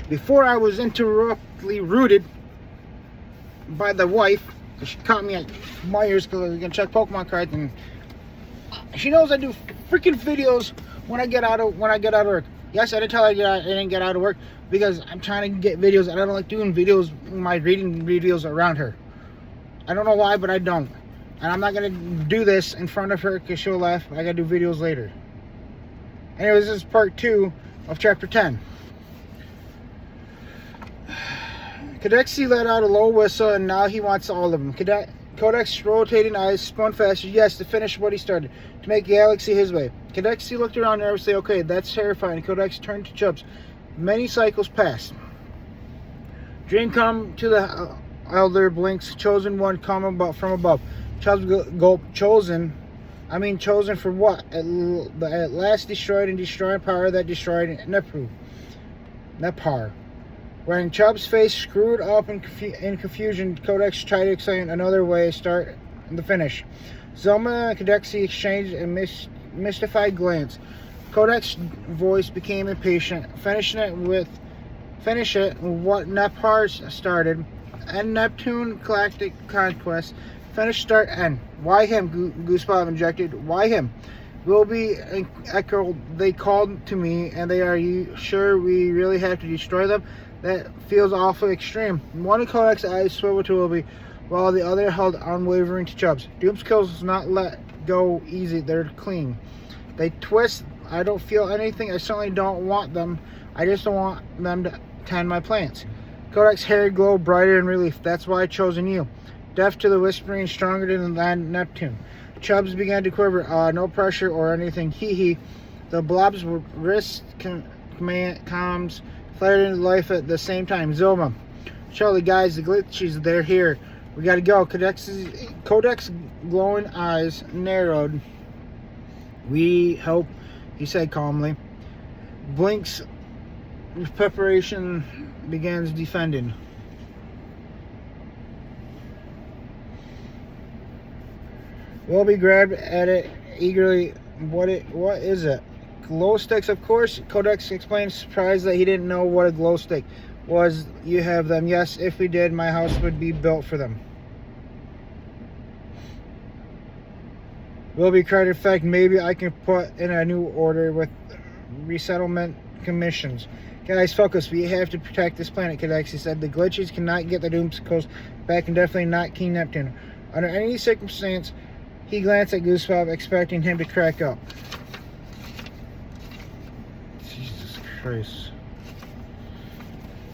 before I was interruptedly rooted by the wife. She caught me at Myers because I was gonna check Pokemon cards, and she knows I do freaking videos when I get out of work. Yes, I didn't tell her I didn't get out of work because I'm trying to get videos, and I don't like doing videos, my reading videos around her. I don't know why, but I don't. And I'm not gonna do this in front of her because she'll laugh. I gotta do videos later. Anyways, this is part 2 of chapter 10. Kodexi let out a low whistle, and now he wants all of them. Kodex's rotating eyes spun faster. Yes, to finish what he started, to make Galaxy his way. Kodexi looked around nervously. Okay, that's terrifying. Kodex turned to Chubbs. Many cycles passed. Dream come to the elder blinks. Chosen one come from above. Chubbs gulp. Chosen? I mean, chosen for what? At last destroyed and destroying power that destroyed Nepar. When Chubb's face screwed up in confusion, Codex tried to explain another way to start the finish. Zelma and Kodexi exchanged a mystified glance. Codex's voice became impatient. Finish it with what Nepar started. End Neptune Galactic Conquest. Finish, start, end. Why him? Goosebump injected. Why him? Wilby echoed. They called to me, and they are you sure we really have to destroy them? That feels awfully extreme. One of Kodex's eyes swiveled to Wilby, while the other held unwavering to Chubbs. Doomskills not let go easy. They're clean. They twist. I don't feel anything. I certainly don't want them. I just don't want them to tend my plants. Kodex's hair glowed brighter in relief. That's why I chosen you. Deaf to the whispering, stronger than Neptune. Chubbs began to quiver. No pressure or anything. Hee. The blobs were wrist comms flared into life at the same time. Zoma. Charlie, guys, the glitches, they're here. We gotta go. Kodex's glowing eyes narrowed. We hope, he said calmly. Blinks preparation begins defending. Wilby grabbed at it eagerly. What is it? Glow sticks, of course. Codex explained, surprised that he didn't know what a glow stick was. You have them. Yes, if we did, my house would be built for them. Wilby cried, in fact, maybe I can put in a new order with resettlement commissions. Guys, focus. We have to protect this planet, Codex. He said the glitches cannot get the Doomskills back, and definitely not King Neptune. Under any circumstance, he glanced at Goosebump, expecting him to crack up. Jesus Christ.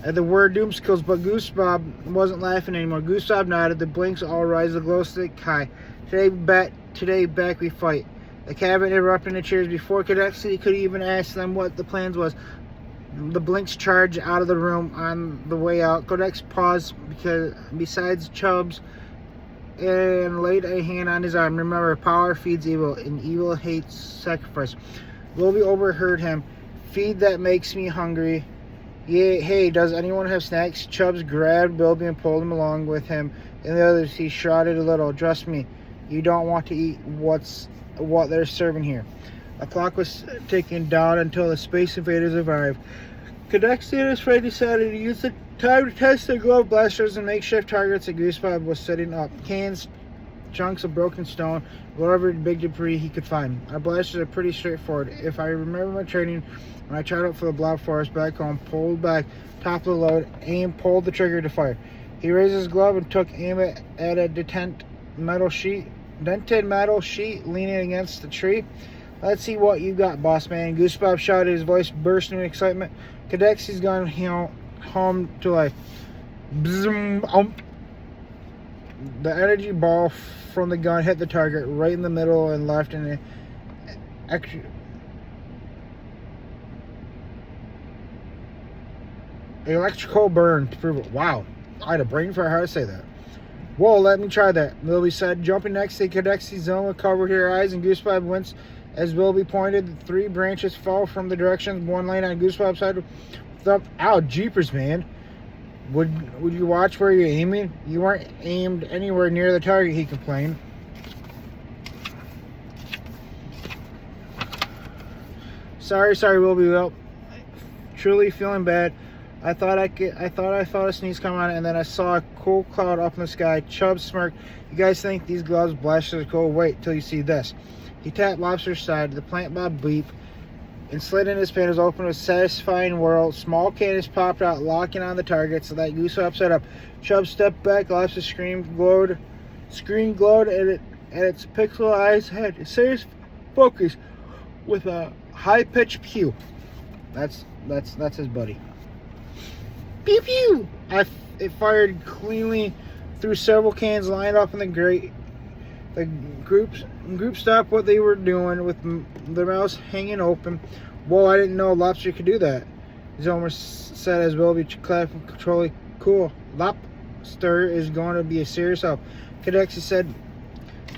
At the word Doomskills, but Goosebump wasn't laughing anymore. Goosebump nodded. The blinks all rise. The glow stick high. Today back we fight. The cabin erupted into cheers. Before Kodexi could even ask them what the plans was, the blinks charged out of the room. On the way out, Codex paused because besides Chubbs and laid a hand on his arm. Remember, power feeds evil, and evil hates sacrifice. Wilby overheard him. Feed that makes me hungry. Yeah, hey, does anyone have snacks? Chubbs grabbed Wilby and pulled him along with him. And the others, he shouted a little. Trust me, you don't want to eat what they're serving here. A clock was ticking down until the Space Invaders arrived. Codex and his friend decided to use the time to test their glove blasters and makeshift targets that Goosebump was setting up. Cans, chunks of broken stone, whatever big debris he could find. Our blasters are pretty straightforward. If I remember my training, when I tried out for the blob forest back home, pulled back, top of the load, aimed, pulled the trigger to fire. He raised his glove and took aim at a dented metal sheet leaning against the tree. Let's see what you got, boss man. Goosebump shouted, his voice bursting with excitement. Codexi's gone home to life. Bzzum, The energy ball from the gun hit the target right in the middle and left in an electrical burn to prove it. Wow, I had a brain for how to say that. Whoa, let me try that, Wilby said. Jumping next to Codexi's zone covered her eyes, and Goosebump winced as Wilby pointed. The 3 branches fell from the direction. One laying on Goosebump's side. Ow, jeepers, man. Would you watch where you're aiming? You weren't aimed anywhere near the target, he complained. Sorry, Wilby. Well, truly feeling bad. I thought I felt a sneeze come on, and then I saw a cool cloud up in the sky. Chubb smirked. You guys think these gloves blasters are cool? Wait till you see this. He tapped Lobster's side. The plant bob beep and slid in his panels open with a satisfying whirl. Small cannons popped out, locking on the target, so that goose upside up. Chubb stepped back. Lobster's screen glowed at its pixel eyes had a serious focus with a high-pitched pew. That's his buddy. Pew pew! It fired cleanly through several cans lined up in the grate. The group stopped what they were doing with their mouths hanging open. Whoa, I didn't know Lobster could do that, Zomer said as Willoughby clapped controlling. Cool. Lobster is going to be a serious help, Cadexy said,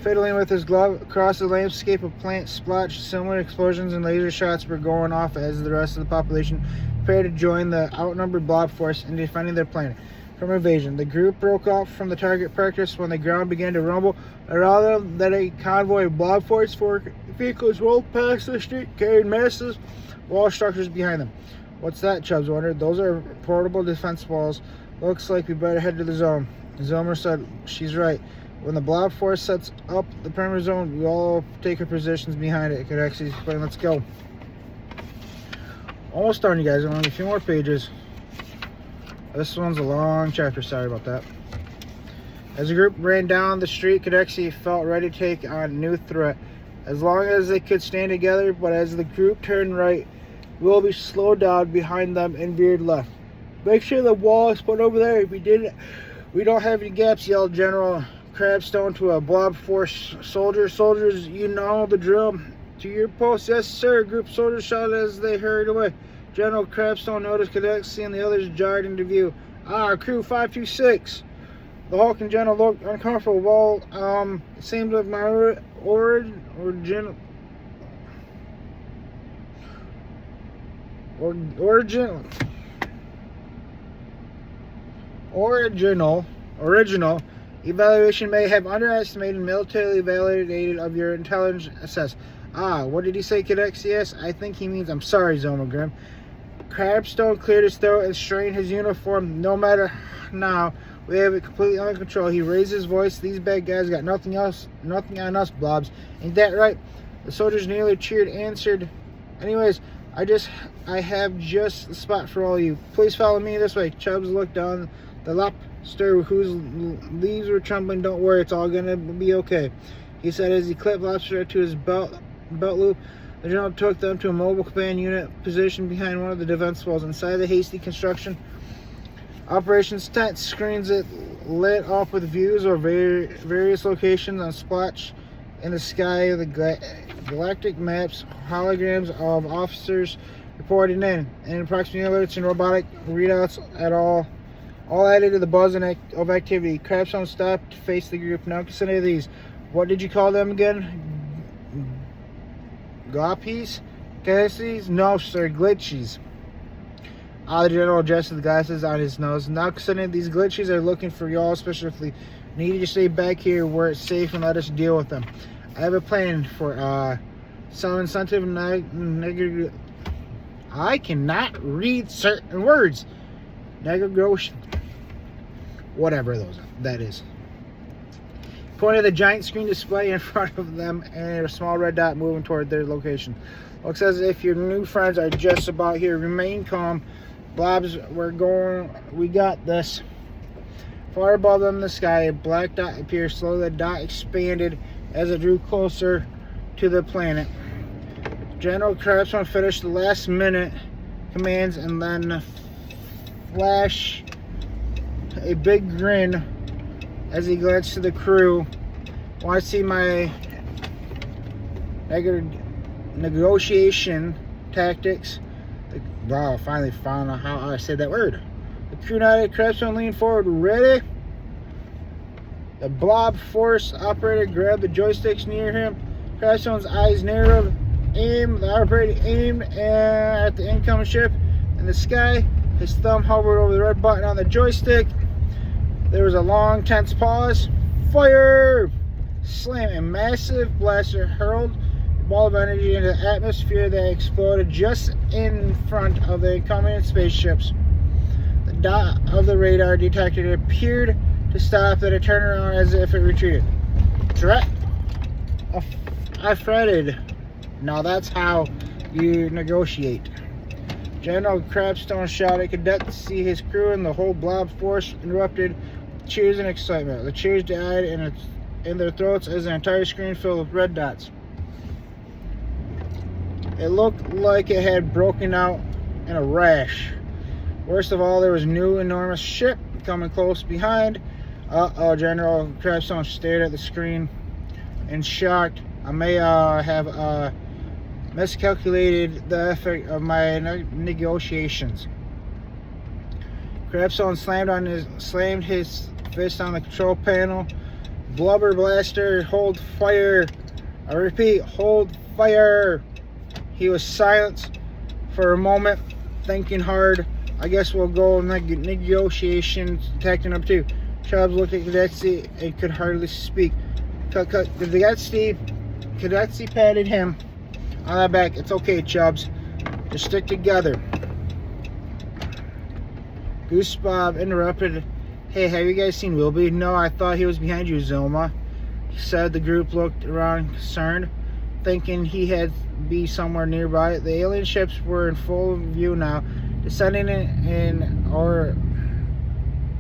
fiddling with his glove. Across the landscape of plant splotch, similar explosions and laser shots were going off as the rest of the population prepared to join the outnumbered blob force in defending their planet from invasion. The group broke off from the target practice when the ground began to rumble. Rather than a convoy of blob force vehicles rolled past the street, carrying massive wall structures behind them. What's that? Chubbs wondered. Those are portable defense walls. Looks like we better head to the zone. Zomer said, she's right. When the blob force sets up the perimeter zone, we all take our positions behind it. It could actually explain. Let's go. Almost done, you guys. Only a few more pages. This one's a long chapter. Sorry about that. As the group ran down the street, Cadexy felt ready to take on a new threat. As long as they could stand together, but as the group turned right, Willoughby slowed down behind them and veered left. Make sure the wall is put over there. If we didn't, we don't have any gaps, yelled General Crabstone to a blob force soldier. Soldiers, you know the drill. To your post. Yes, sir. Group soldiers shouted as they hurried away. General Crabstone noticed Cadexy and the others jarred into view. Crew 526. The Hulk General looked uncomfortable. Well, it seems like my original evaluation may have underestimated militarily validated of your intelligence assess. What did he say, Cadexy? Yes, I think he means I'm sorry, Zomer Grimm. Crabstone cleared his throat and straightened his uniform. No matter now, we have it completely under control. He raised his voice. These bad guys got nothing on us, blobs. Ain't that right? The soldiers nearly cheered, answered. Anyways, I have just the spot for all of you. Please follow me this way. Chubbs looked down the Lobster, whose leaves were trembling. Don't worry, it's all gonna be okay, he said as he clipped Lobster to his belt loop. The general took them to a mobile command unit positioned behind one of the defense walls. Inside the hasty construction operations tent, screens it lit up with views of various locations on splotch in the sky. The galactic maps, holograms of officers reporting in, and approximately alerts and robotic readouts at all added to the buzz of activity. Crabstone stopped to face the group. Now consider these. What did you call them again? Gloppies? Galaxies? No, sir, glitchies. The general adjusted the glasses on his nose. Now considering these glitchies are looking for y'all, especially need you to stay back here where it's safe and let us deal with them. I have a plan for some incentive negative. I cannot read certain words. Negociation. Whatever that is. Pointed the giant screen display in front of them and a small red dot moving toward their location. Looks as if your new friends are just about here. Remain calm. Blobs, we got this. Far above them in the sky, a black dot appeared slowly. The dot expanded as it drew closer to the planet. General Crabstone finished the last minute commands and then flashed a big grin as he glanced to the crew. Want to see my negotiation tactics? Wow, I finally found out how I said that word. The crew nodded. Crabstone leaned forward. Ready? The blob force operator grabbed the joysticks near him. Crabstone's eyes narrowed. The operator aimed at the incoming ship in the sky. His thumb hovered over the red button on the joystick. There was a long, tense pause. Fire! Slam! A massive blaster hurled a ball of energy into the atmosphere that exploded just in front of the incoming spaceships. dot of the radar detected, it appeared to stop, then it turned around as if it retreated. I fretted. Now that's how you negotiate. General Crabstone shouted. Cadets see his crew and the whole blob force erupted cheers and excitement. The cheers died in their throats as the entire screen filled with red dots. It looked like it had broken out in a rash. Worst of all, there was a new enormous ship coming close behind. General Crabstone stared at the screen in shock. I may have miscalculated the effect of my negotiations. Crabstone slammed his fist on the control panel. Blubber blaster, hold fire. I repeat, hold fire. He was silent for a moment, thinking hard. I guess we'll go negotiations tactic number 2. Chubbs looked at Cadetsy and could hardly speak. Cadetsy patted him on the back. It's okay, Chubbs. Just stick together. Goose Bob interrupted. Hey, have you guys seen Wilby? No, I thought he was behind you, Zoma. He said. The group looked around concerned, thinking he had be somewhere nearby. The alien ships were in full view now, descending in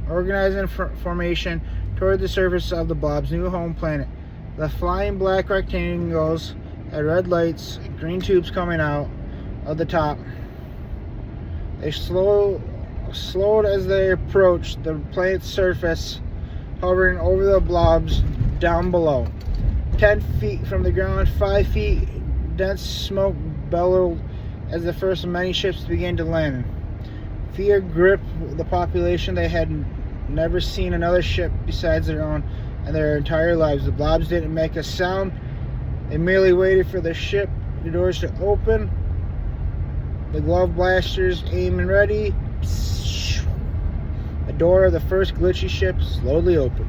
organizing formation toward the surface of the blob's new home planet. The flying black rectangles had red lights, green tubes coming out of the top. They slowed as they approached the planet's surface, hovering over the blobs down below. 10 feet from the ground, 5 feet, dense smoke bellowed as the first of many ships began to land. Fear gripped the population. They had never seen another ship besides their own in their entire lives. The blobs didn't make a sound. They merely waited for the ship, the doors to open. The glove blasters aimed and ready. The door of the first glitchy ship slowly opened.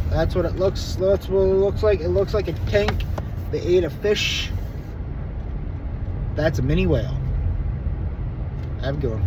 That's what it looks like. It looks like a tank. They ate a fish. That's a mini whale. Have a good one.